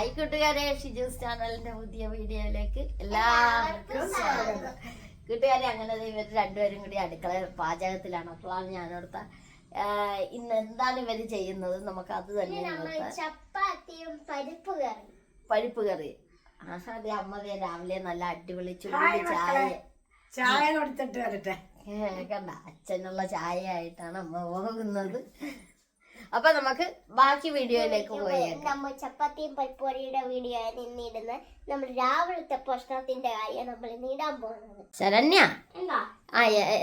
Hi കൂട്ടുകാരെ, ഷിജൂസ് ചാനലിന്റെ പുതിയ വീഡിയോയിലേക്ക് എല്ലാവർക്കും സ്വാഗതം. കൂട്ടുകാരെ, അങ്ങനെ ഇവർ രണ്ടുപേരും കൂടി അടുക്കള പാചകത്തിലാണ്. അപ്പോഴാണ് ഞാനോർത്ത ഇന്ന് എന്താണ് ഇവര് ചെയ്യുന്നത്, നമുക്ക് അത് തന്നെ ചപ്പാത്തിയും പരിപ്പ് കറി. അതെ, അമ്മതേ രാവിലെ നല്ല അടിപൊളി ചൂട് ചായ കൊടുത്തിട്ട് വരട്ടെ. കണ്ട, അച്ഛനുള്ള ചായ ആയിട്ടാണ് അമ്മ പോകുന്നത്. അപ്പൊ നമുക്ക് ബാക്കി വീഡിയോയിലേക്ക് പോയേക്കാം. നമ്മൾ ചപ്പാത്തിയും പരിപ്പ് കറിയുടെ വീഡിയോ ആണ് ഇന്ന് ഇടുന്നത്. നമ്മൾ രാവിലത്തെ ഭക്ഷണത്തിന്റെ കാര്യം നമ്മൾ ഇന്ന് ഇടാൻ പോകുന്നത്. ശരണ്യ,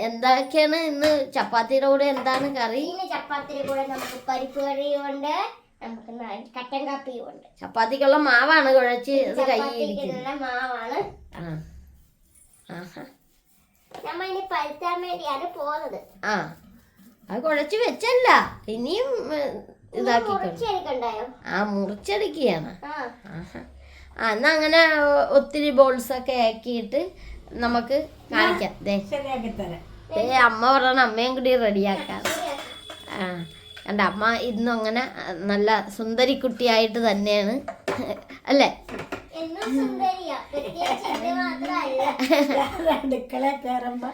എന്തൊക്കെയാണ് ഇന്ന് ചപ്പാത്തിയുടെ കൂടെ എന്താണ് കറി? ഇന്ന് ചപ്പാത്തിയുടെ കൂടെ നമുക്ക് പരിപ്പ് കറിയുണ്ട്, നമുക്ക് കട്ടൻ കാപ്പിയും ഉണ്ട്. ചപ്പാത്തിക്കുള്ള മാവാണ് കുഴച്ച് ചപ്പാത്തിക്കുള്ള മാവാണ് നമ്മൾ ഇനി പരത്താൻ വേണ്ടിയാണ് പോകുന്നത്. അത് കുഴച്ച് വെച്ചല്ല, ഇനിയും മുറിച്ചെടുക്കണ്ടായോ? മുറിച്ചെടുക്കുകയാണ്. എന്നാ അങ്ങനെ ഒത്തിരി ബോൾസ് ഒക്കെ ആക്കിയിട്ട് നമുക്ക് കാണിക്കാം. അമ്മ പറഞ്ഞ അമ്മയും കൂടി റെഡിയാക്കാം. കണ്ട, അമ്മ ഇന്നും അങ്ങനെ നല്ല സുന്ദരി കുട്ടിയായിട്ട് തന്നെയാണ് അല്ലേ? അടുക്കള കയറുമ്പോ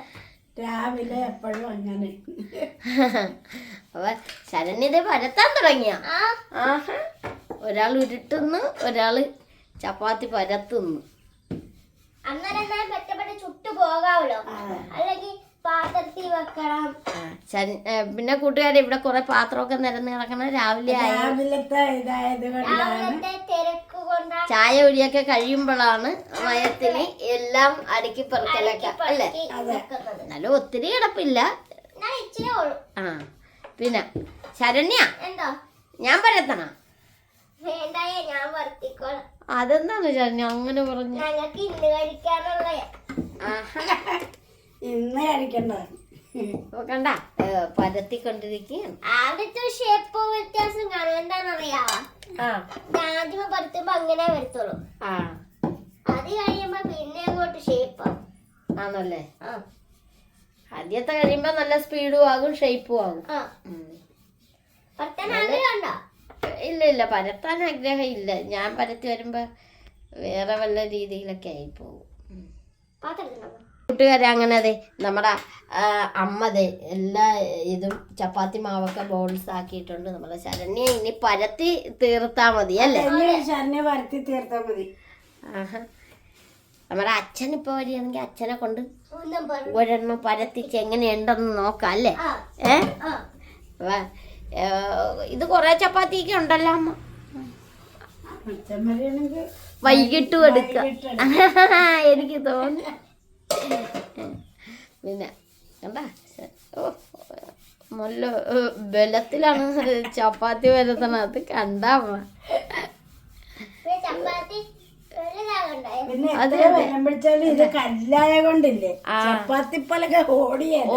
രാവിലെ എപ്പോഴും അങ്ങനെ. അപ്പൊ ശരണ്യത പരത്താൻ തുടങ്ങിയ ഒരാൾ ഉരുട്ടുന്നു, ഒരാള് ചപ്പാത്തി പരത്തുന്നു. അന്നേരം പെട്ടപ്പെട്ട ചുട്ടു പോകാവല്ലോ, അല്ലെങ്കിൽ പാത്രത്തിൽ വെക്കണം. പിന്നെ കൂട്ടുകാരെ, ഇവിടെ കുറെ പാത്രമൊക്കെ നിരന്ന് കിടക്കണം. രാവിലത്തെ തിരക്ക് കൊണ്ട് ചായ ഒഴിയൊക്കെ കഴിയുമ്പോഴാണ് മയത്തിന് എല്ലാം അടുക്കി പെറുക്കലൊക്കെ അല്ലേ? എന്നാലും ഒത്തിരി കിടപ്പില്ല. പിന്നെ ശരണ്യ, ഞാൻ പരത്തണം. ഞാൻ വർത്തിക്കോളാം. അതെന്താണ് ശരണ്യ അങ്ങനെ പറഞ്ഞു? ഞങ്ങൾക്ക് ഇന്ന് കഴിക്കാനുള്ള ഇന്ന് കഴിക്കണ്ടത് കണ്ട, പരത്തിക്കൊണ്ടിരിക്കുകയാണ്. ആദ്യത്തെ ഷേപ്പ് വ്യത്യാസം കാണും. എന്താണെന്നറിയാവോ? ആദ്യമേ പരത്തുമ്പോ അങ്ങനെ വരത്തുള്ളൂ. അത് കഴിയുമ്പോ പിന്നെ അങ്ങോട്ട് ഷേപ്പ് ആണല്ലേ? ആദ്യത്തെ കഴിയുമ്പോ നല്ല സ്പീഡും ആകും, ഷേപ്പും ആകും. പരത്താൻ ആഗ്രഹമുണ്ടോ? ഇല്ല, പരത്താൻ ആഗ്രഹം ഇല്ല. ഞാൻ പരത്തി വരുമ്പോ വേറെ വല്ല രീതിയിലൊക്കെ ആയി പോകും. കൂട്ടുകാരെ, അങ്ങനെ അതെ നമ്മുടെ അമ്മതെ എല്ലാ ഇതും ചപ്പാത്തി മാവൊക്കെ ബോൾസ് ആക്കിയിട്ടുണ്ട്. നമ്മുടെ ശരണ്യ ഇനി പരത്തി തീർത്താ മതി അല്ലേ? ശരണ്യ പരത്തി തീർത്താ മതി. നമ്മുടെ അച്ഛൻ ഇപ്പൊ വരികയാണെങ്കിൽ അച്ഛനെ കൊണ്ട് ഒരെണ്ണം പരത്തിച്ച് എങ്ങനെയുണ്ടെന്ന് നോക്കാം അല്ലേ? ഇത് കൊറേ ചപ്പാത്തിയൊക്കെ ഉണ്ടല്ലോ അമ്മ. വൈകിട്ടും എടുക്ക എനിക്ക് തോന്നി. പിന്നെ കണ്ടാ, നല്ല ബലത്തിലാണ് ചപ്പാത്തി വരുത്തണത്. കണ്ടാ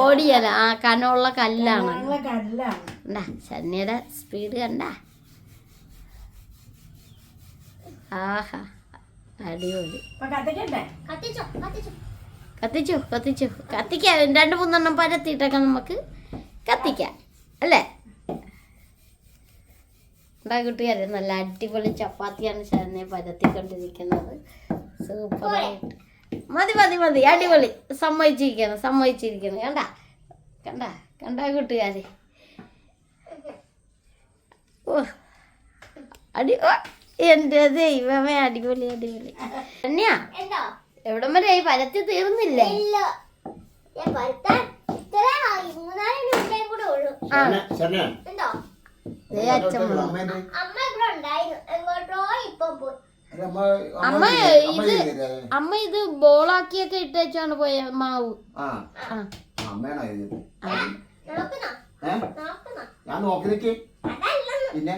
ഓടിയല്ല, കനമുള്ള കല്ലാണ്. കണ്ടാ ശരണ്യയുടെ സ്പീഡ് കണ്ട. ആഹാ, അടിപൊളി. കത്തിച്ചു കത്തിക്കാം. 2-3 പരത്തിയിട്ടൊക്കെ നമുക്ക് കത്തിക്കാം അല്ലേ? എന്താ കൂട്ടുകാരെ, നല്ല അടിപൊളി ചപ്പാത്തിയാണ് ശരണ്യ പരത്തിക്കൊണ്ടിരിക്കുന്നത്. സൂപ്പറായിട്ട്. മതി, അടിപൊളി. സമ്മതിച്ചിരിക്കണം. കണ്ട കൂട്ടുകാരെ, എന്റെ ദൈവമേ, അടിപൊളി. ശരണ്യ, എവിടം വരെ പരത്തി തീർന്നില്ലേ? അമ്മ ഇത് ബോളാക്കിയൊക്കെ ഇട്ടേച്ചാണ് പോയ മാവ്. ഞാൻ നോക്കി പിന്നെ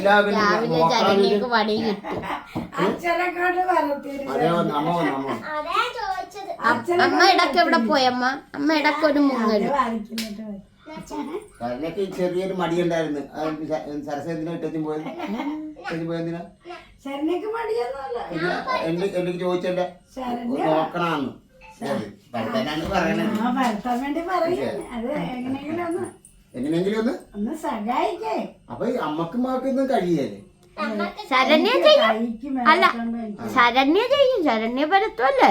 രാവിലെ ജനങ്ങൾക്ക് പണി കിട്ടും. അമ്മ ഇടക്ക് എവിടെ പോയമ്മ? അമ്മ ഇടക്ക് ഒരു മുങ്ങല്. ചെറിയൊരു മടിയുണ്ടായിരുന്നു. സരസ്വതിനെ ഇട്ടും പോയത് പോയതിനാ എനിക്ക് ചോദിച്ചല്ലേ നോക്കണമെന്ന് പരത്താൻ വേണ്ടി പറയും. അത് എങ്ങനെയെങ്കിലും ഒന്ന് എങ്ങനെയെങ്കിലും ഒന്ന് സഹായിക്കേ. അപ്പൊ ഈ അമ്മക്കും മകൾക്കൊന്നും കഴിയല്ലേ? ശരണ്യ ചെയ്യും. അല്ല ശരണ്യ ചെയ്യും, ശരണ്യ പരത്തുമല്ലേ.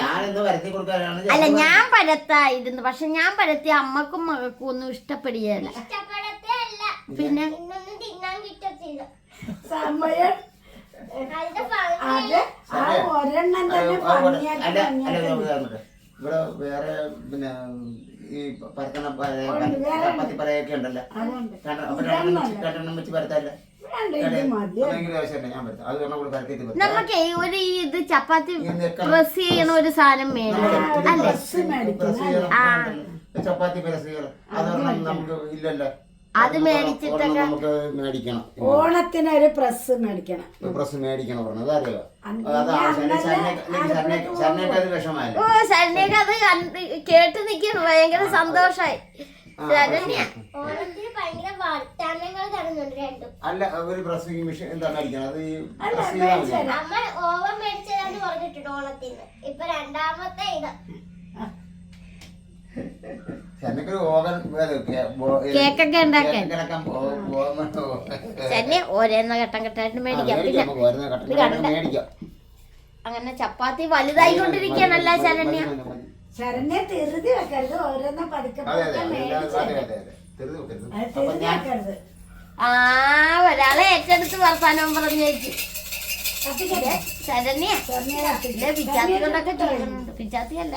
ഞാനെന്തോ വരുത്തി കൊടുക്കാനാണ്. അല്ല ഞാൻ പരത്തായിരുന്നു, പക്ഷെ ഞാൻ പരത്തിയ അമ്മക്കും മകൾക്കും ഒന്നും ഇഷ്ടപ്പെടുകയല്ല. പിന്നെ തിന്നാൻ കിട്ടത്തില്ല. സമയം അത് ആ ഒരെണ്ണം തന്നെ ഭംഗിയാക്കി ഇവിടെ വേറെ പിന്നെ ഈ പരത്തണ ചപ്പാത്തി പറയൊക്കെ ഉണ്ടല്ലോ. അപ്പൊ രണ്ടെണ്ണം വെച്ച് പരത്തല്ലേ? ഭയങ്കര ആവശ്യമില്ല, ഞാൻ പരത്താം. അത് കാരണം പരത്തിയിട്ട് നമുക്ക് ഒരു ഇത് ചപ്പാത്തി പ്രസ് ചെയ്യണ ഒരു സാധനം വേണം അല്ലേ? ചപ്പാത്തി പ്രസ് ചെയ്യണം. അതൊന്നും നമുക്ക് ഇല്ലല്ലോ. അത് മേടിച്ചിട്ടൊക്കെ നമുക്ക് മേടിക്കണം. ഓണത്തിന് ഒരു പ്രസ് മേടിക്കണം. പ്രസ് മേടിക്കണം പറഞ്ഞത് അറിയോ? അത് വിഷമല്ല. ഓ ശരണ്യൊക്കെ അത് കേട്ട് നിൽക്കുന്നു, ഭയങ്കര സന്തോഷായി. ശരണ്യ ഓണത്തിന് ഭയങ്കര വർത്താനങ്ങൾ നടന്നുണ്ട് രണ്ടും. അല്ല ഒരു പ്രസ് മെഷീൻ എന്താ മേടിക്കണം? അത് അമ്മ ഓവൻ മേടിച്ചതാന്ന് പറഞ്ഞിട്ടുണ്ട് ഓണത്തിന്. ഇപ്പൊ രണ്ടാമത്തെ ഇത് കേക്കൊക്കെ ഉണ്ടാക്കാൻ ശരണ്യ ഓരോന്ന ഘട്ടം ഘട്ടമായിട്ട് മേടിക്കാം. അങ്ങനെ ചപ്പാത്തി വലുതായിക്കൊണ്ടിരിക്കുകയാണല്ല ശരണ്യ. ശരണ്യ തെറുതി വെക്കരുത്, ഓരോന്നും പതുക്കെ വെക്കരുത്. ആ ഒരാളെ ഏറ്റെടുത്ത് വർത്താനം പറഞ്ഞേക്ക് ശരണ്യ. പിച്ചാത്തി കൊണ്ടൊക്കെ ചെയ്യുന്നുണ്ട്. പിച്ചാത്തി അല്ല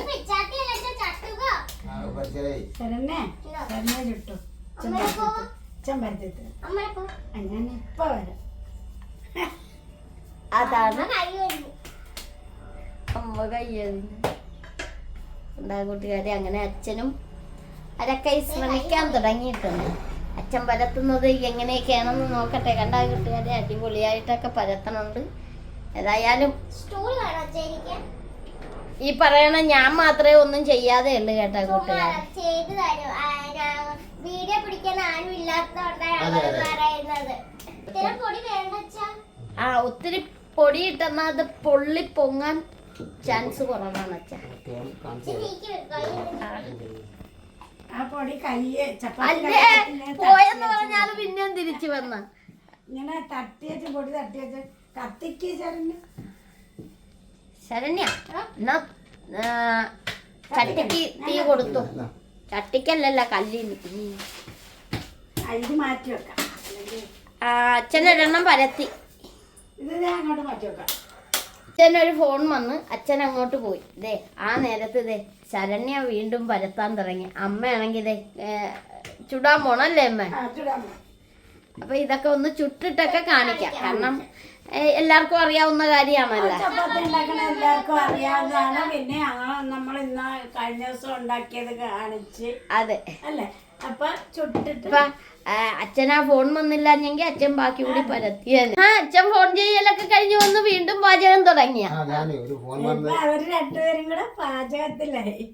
ശരണ്യ ശരണ്യ ചുട്ടു ചെമ്പരത്തി. ഞാൻ ഇപ്പൊ വരാം. അതാണ് അമ്മ കയ്യറിഞ്ഞ എന്താ കൂട്ടുകാരെ. അങ്ങനെ അച്ഛനും അരക്കൈ ശ്രമിക്കാൻ തുടങ്ങിയിട്ടുണ്ട്. അച്ഛൻ പരത്തുന്നത് എങ്ങനെയൊക്കെയാണെന്ന് നോക്കട്ടെ. കണ്ടാ കൂട്ടുകാരെ അടിപൊളിയായിട്ടൊക്കെ പരത്തണുണ്ട്. ഏതായാലും ഈ പറയണ ഞാൻ മാത്രമേ ഒന്നും ചെയ്യാതെ ഉള്ളു കേട്ടാ കൂട്ടുകാരെ. വീഡിയോ പിടിക്കാൻ ആരും ഇല്ലാത്തതുകൊണ്ടാണ് പറയുന്നത്. ആ ഒത്തിരി പൊടി ഇട്ടെന്നാ അത് പൊള്ളി പൊങ്ങാൻ ചാൻസ് കുറവാണ് അച്ഛാ. ആ പൊടി കയ്യെ അല്ലേ പോയെന്ന് പറഞ്ഞാല് പിന്നെയും തിരിച്ചു വന്ന ഇങ്ങനെ തട്ടിയച്ച് പൊടി തട്ടിയച്ച് കത്തിക്ക് ശരണ്യ. ശരണ്യ എന്നാ ചട്ടിക്ക് തീ കൊടുത്തു. ചട്ടിക്കല്ലല്ല കല്ലിന്. ഇത് മാറ്റി വെക്കാം. അച്ഛനൊരെണ്ണം പരത്തി. ഇത് ഞാൻ അങ്ങോട്ട് മാറ്റി വെക്കാം. അച്ഛനൊരു ഫോൺ വന്ന് അച്ഛൻ അങ്ങോട്ട് പോയി. ദേ ആ നേരത്ത് ദേ ശരണ്യ വീണ്ടും പരത്താൻ തുടങ്ങി. അമ്മയാണെങ്കിൽ ദേ ചുടാൻ പോണല്ലേ അമ്മ? അപ്പൊ ഇതൊക്കെ ഒന്ന് ചുട്ടിട്ടൊക്കെ കാണിക്കാം. കാരണം എല്ലാവർക്കും അറിയാവുന്ന കാര്യമാണല്ലോ. ചപ്പാത്തി ഉണ്ടാക്കണ എല്ലാവർക്കും അറിയാവുന്നതാണ്. പിന്നെ നമ്മൾ ഇന്ന് കഴിഞ്ഞ ദിവസം ഉണ്ടാക്കിയത് കാണിച്ച്. അതെ അല്ലേ? അപ്പൊ ചുട്ടിട്ട് അച്ഛനാ ഫോൺ വന്നില്ലെങ്കിൽ അച്ഛൻ ബാക്കി കൂടി പരത്തിയാണ്. അച്ഛൻ ഫോൺ ചെയ്യലൊക്കെ കഴിഞ്ഞ് വന്ന് വീണ്ടും പാചകം തുടങ്ങിയ. അവര് രണ്ടുപേരും കൂടെ പാചകത്തിലായി.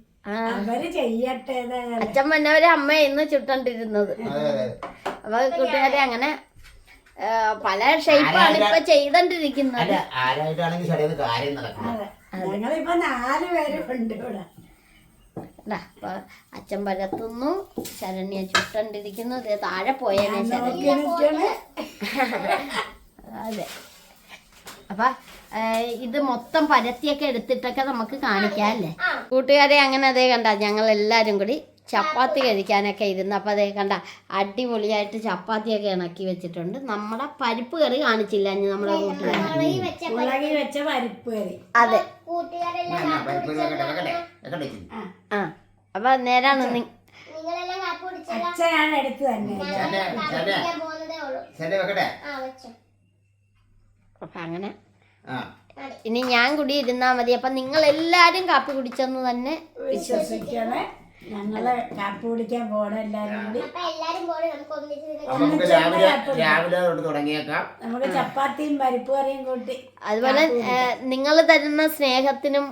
അവര് ചെയ്യട്ടെ. അച്ഛൻ വന്നവരെ അമ്മ ഇന്ന് ചുട്ടണ്ടിരുന്നത്. അപ്പൊ കൂട്ടുകാരെ അങ്ങനെ പല ഷേപ്പാണ് ഇപ്പൊ ചെയ്തോണ്ടിരിക്കുന്നത്. ഞങ്ങളിപ്പോ 4 പേരും ഉണ്ട് ഇവിടെ. അപ്പൊ അച്ഛൻ പരത്തുന്നു, ശരണ്യ ചുട്ടണ്ടിരിക്കുന്നു. താഴെ പോയേനെ ശരണ്യ. അതെ. അപ്പൊ ഇത് മൊത്തം പരത്തിയൊക്കെ എടുത്തിട്ടൊക്കെ നമുക്ക് കാണിക്കാം അല്ലേ കൂട്ടുകാരെ. അങ്ങനെ അതേ കണ്ട ഞങ്ങൾ എല്ലാരും കൂടി ചപ്പാത്തി കഴിക്കാനൊക്കെ ഇരുന്ന്. അപ്പൊ അതേ കണ്ട അടിപൊളിയായിട്ട് ചപ്പാത്തിയൊക്കെ ഇണക്കി വെച്ചിട്ടുണ്ട്. നമ്മുടെ പരിപ്പ് കറി കാണിച്ചില്ല നമ്മുടെ കൂട്ടുകാരി. വെച്ച പരിപ്പ് കറി. അതെ. ആ അപ്പൊ നേരാണ് അച്ഛനാണ് എടുത്ത് തന്നെ. അപ്പൊ അങ്ങനെ ഇനി ഞാൻ കൂടി ഇരുന്നാ മതി. അപ്പൊ നിങ്ങൾ എല്ലാരും കാപ്പി കുടിച്ചെന്ന് തന്നെ വിശ്വസിക്കണേ. ഞങ്ങള് കാപ്പി കുടിക്കാൻ പോണ എല്ലാരും കൂടി. നമുക്ക് ചപ്പാത്തിയും പരിപ്പ് കറിയും കൂട്ടി. അതുപോലെ നിങ്ങൾ തരുന്ന സ്നേഹത്തിനും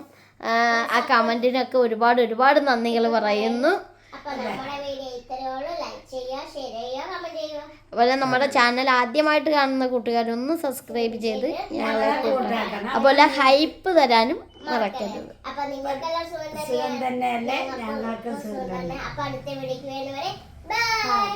ആ കമന്റിനൊക്കെ ഒരുപാട് ഒരുപാട് നന്ദികൾ പറയുന്നു. അതുപോലെ നമ്മുടെ ചാനൽ ആദ്യമായിട്ട് കാണുന്ന കൂട്ടുകാരൊന്ന് സബ്സ്ക്രൈബ് ചെയ്ത് ഞങ്ങളെ അതുപോലെ ഹൈപ്പ് തരാനും മറക്കരുത്. അപ്പൊ നിങ്ങൾക്കെല്ലാം സുഖം തന്നെയല്ലേ? ഞങ്ങൾക്ക് സുഖം തന്നെ. അപ്പൊ അടുത്ത വീഡിയോക്ക് വേണ്ടി വരെ ബൈ.